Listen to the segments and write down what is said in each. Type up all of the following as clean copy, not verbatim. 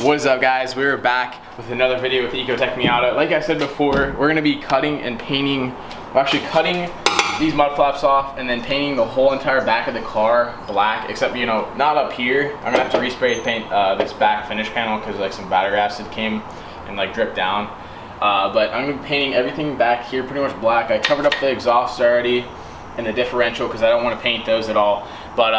What is up, guys? We're back with another video with Ecotec Miata. Like I said before, we're gonna be cutting and painting, we're actually cutting these mud flaps off and then painting the whole entire back of the car black, except, you know, not up here. I'm gonna have to respray paint this back finish panel because like some battery acid came and like dripped down. But I'm gonna be painting everything back here pretty much black. I covered up the exhaust already and the differential because I don't want to paint those at all. But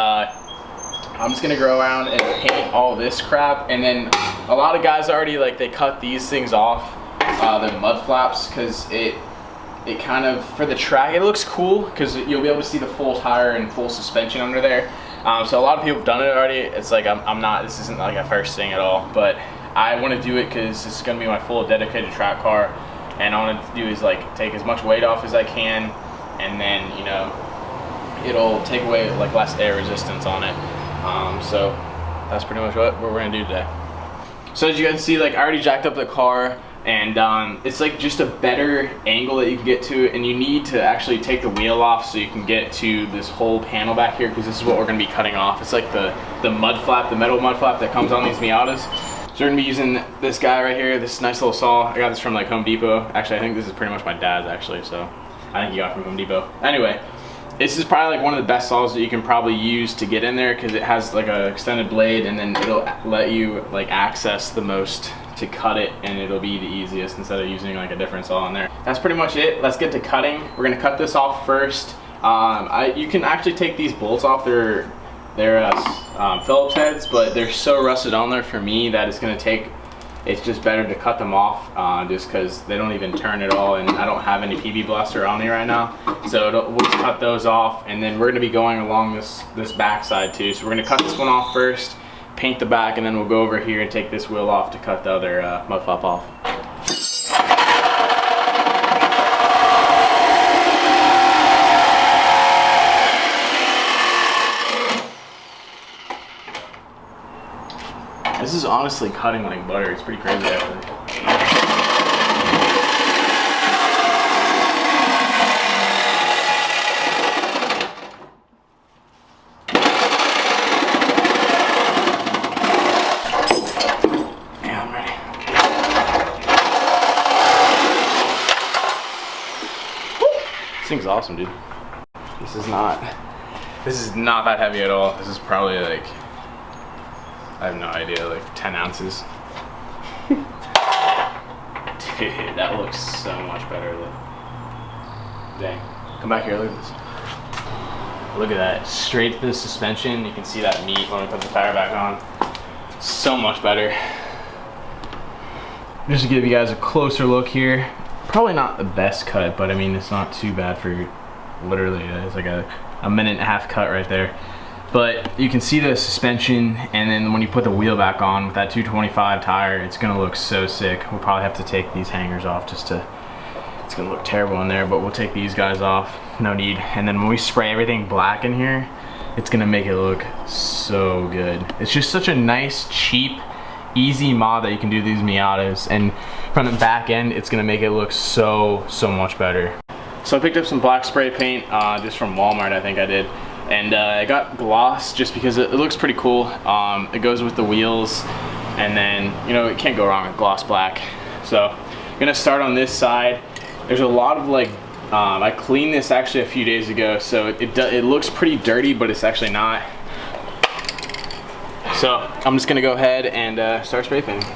I'm just gonna go around and paint all this crap, and then a lot of guys already like they cut these things off, the mud flaps, because it kind of, for the track, it looks cool because you'll be able to see the full tire and full suspension under there. So a lot of people have done it already. It's like I'm not, this isn't like a first thing at all, but I want to do it because this is gonna be my full dedicated track car, and all I want to do is like take as much weight off as I can, and then, you know, it'll take away like less air resistance on it. So that's pretty much what we're gonna do today. So as you guys see, like I already jacked up the car, and it's like just a better angle that you can get to it, and you need to actually take the wheel off so you can get to this whole panel back here, because this is what we're gonna be cutting off. It's like the mud flap, the metal mud flap that comes on these Miatas. So we're gonna be using this guy right here, this nice little saw. I got this from like Home Depot. Actually, I think this is pretty much my dad's actually, so I think he got it from Home Depot. Anyway, this is probably like one of the best saws that you can probably use to get in there, because it has like an extended blade, and then it'll let you like access the most to cut it, and it'll be the easiest instead of using like a different saw in there. That's pretty much it. Let's get to cutting. We're gonna cut this off first. You can actually take these bolts off. They're Phillips heads, but they're so rusted on there for me that it's just better to cut them off, just because they don't even turn at all, and I don't have any PB Blaster on me right now. So we'll just cut those off, and then we're going to be going along this back side too. So we're going to cut this one off first, paint the back, and then we'll go over here and take this wheel off to cut the other mud flap off. This is honestly cutting like butter. It's pretty crazy actually. Yeah, I'm ready. This thing's awesome, dude. This is not that heavy at all. This is probably like, I have no idea, like 10 ounces. Dude, that looks so much better. Dang. Come back here, look at this. Look at that, straight to the suspension. You can see that meat when we put the tire back on. So much better. Just to give you guys a closer look here. Probably not the best cut, but I mean, it's not too bad for literally, it's like a 1.5-minute cut right there. But you can see the suspension, and then when you put the wheel back on with that 225 tire, it's gonna look so sick. We'll probably have to take these hangers off just to, it's gonna look terrible in there, but we'll take these guys off, no need. And then when we spray everything black in here, it's gonna make it look so good. It's just such a nice, cheap, easy mod that you can do these Miatas, and from the back end, it's gonna make it look so much better. So I picked up some black spray paint, just from Walmart, I think I did. And I got gloss just because it looks pretty cool. It goes with the wheels, and then, you know, it can't go wrong with gloss black. So I'm gonna start on this side. There's a lot of like, I cleaned this actually a few days ago, so it looks pretty dirty, but it's actually not. So I'm just gonna go ahead and start spray painting.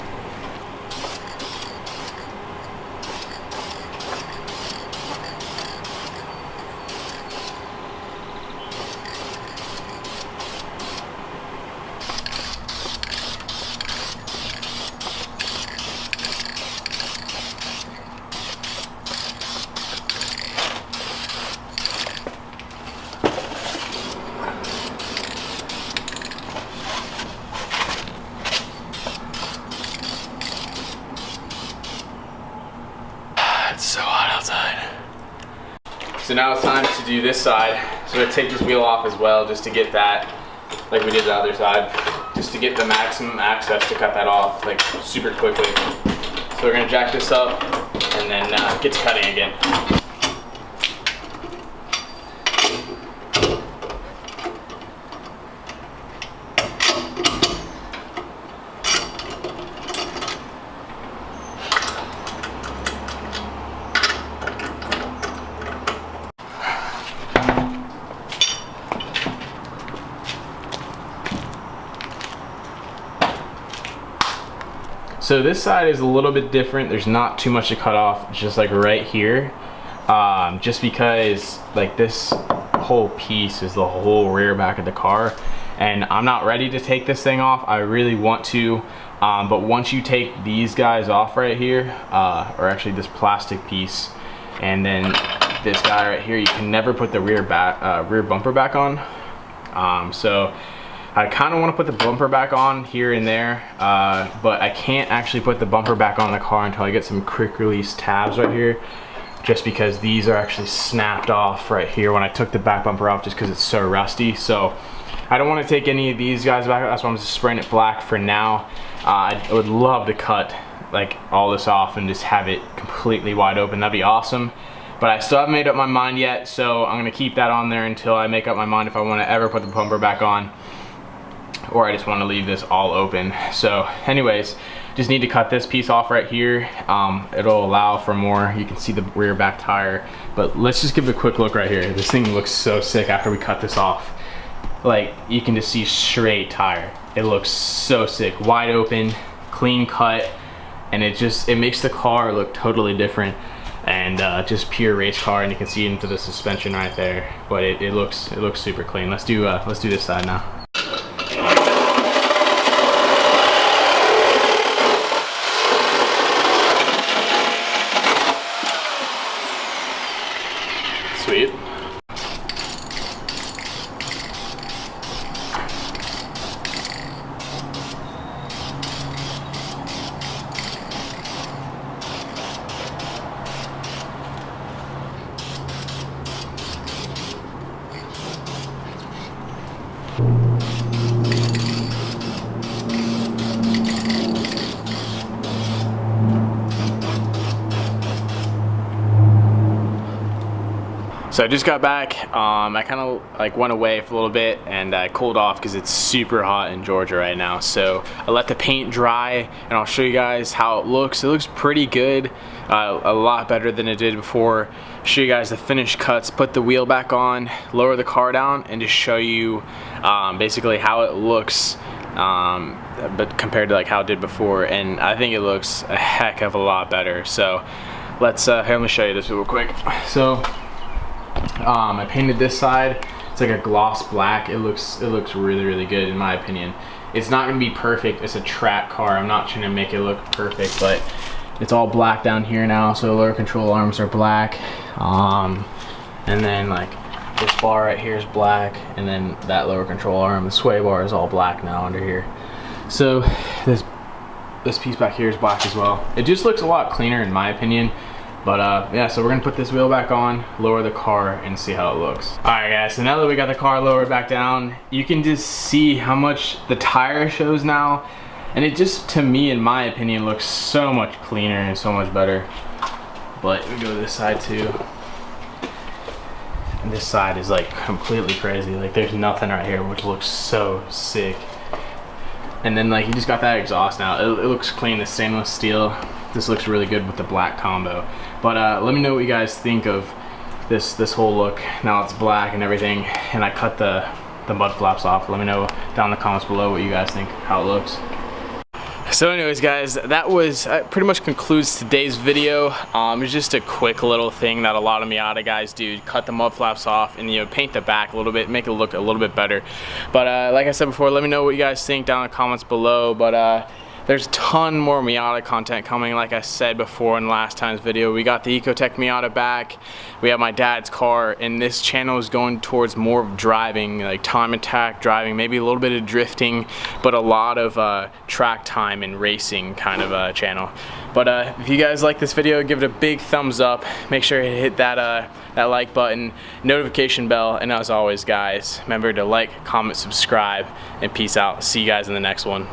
It's so hot outside. So now it's time to do this side. So I'm gonna take this wheel off as well, just to get that, like we did the other side, just to get the maximum access to cut that off like super quickly. So we're gonna jack this up and then get to cutting again. So this side is a little bit different. There's not too much to cut off. It's just like right here. Just because like this whole piece is the whole rear back of the car, and I'm not ready to take this thing off. I really want to, but once you take these guys off right here, or actually this plastic piece, and then this guy right here, you can never put the rear bumper back on. So I kind of want to put the bumper back on here and there, but I can't actually put the bumper back on the car until I get some quick release tabs right here, just because these are actually snapped off right here when I took the back bumper off, just because it's so rusty. So I don't want to take any of these guys back. That's why I'm just spraying it black for now. I would love to cut like all this off and just have it completely wide open. That'd be awesome. But I still haven't made up my mind yet, so I'm gonna keep that on there until I make up my mind if I want to ever put the bumper back on, or I just want to leave this all open. So anyways, just need to cut this piece off right here. It'll allow for more. You can see the rear back tire, but let's just give it a quick look right here. This thing looks so sick after we cut this off. Like, you can just see straight tire. It looks so sick, wide open, clean cut, and it makes the car look totally different, and just pure race car. And you can see into the suspension right there, but it looks super clean. Let's do this side now. Sweet. So I just got back. I kind of like went away for a little bit and I cooled off because it's super hot in Georgia right now. So I let the paint dry and I'll show you guys how it looks. It looks pretty good, a lot better than it did before. Show you guys the finished cuts, put the wheel back on, lower the car down, and just show you basically how it looks, but compared to like how it did before. And I think it looks a heck of a lot better. So let's here, let me show you this real quick. So I painted this side. It's like a gloss black. It looks really good in my opinion. It's not gonna be perfect. It's a track car. I'm not trying to make it look perfect, but it's all black down here now. So lower control arms are black, and then like this bar right here is black, and then that lower control arm, the sway bar, is all black now under here. So this piece back here is black as well. It just looks a lot cleaner in my opinion. But yeah, so we're gonna put this wheel back on, lower the car, and see how it looks. All right guys, so now that we got the car lowered back down, you can just see how much the tire shows now. And it just, to me, in my opinion, looks so much cleaner and so much better. But we go to this side too. And this side is like completely crazy. Like there's nothing right here, which looks so sick. And then like you just got that exhaust now. It looks clean, the stainless steel. This looks really good with the black combo. But let me know what you guys think of this whole look. Now it's black and everything, and I cut the mud flaps off. Let me know down in the comments below what you guys think, how it looks. So anyways guys, that was pretty much concludes today's video. It's just a quick little thing that a lot of Miata guys do: cut the mud flaps off and, you know, paint the back a little bit, make it look a little bit better. But like I said before, let me know what you guys think down in the comments below. But there's a ton more Miata content coming. Like I said before in last time's video, we got the Ecotec Miata back. We have my dad's car, and this channel is going towards more of driving, like time attack driving, maybe a little bit of drifting, but a lot of track time and racing kind of channel. But if you guys like this video, give it a big thumbs up. Make sure to hit that like button, notification bell, and as always guys, remember to like, comment, subscribe, and peace out. See you guys in the next one.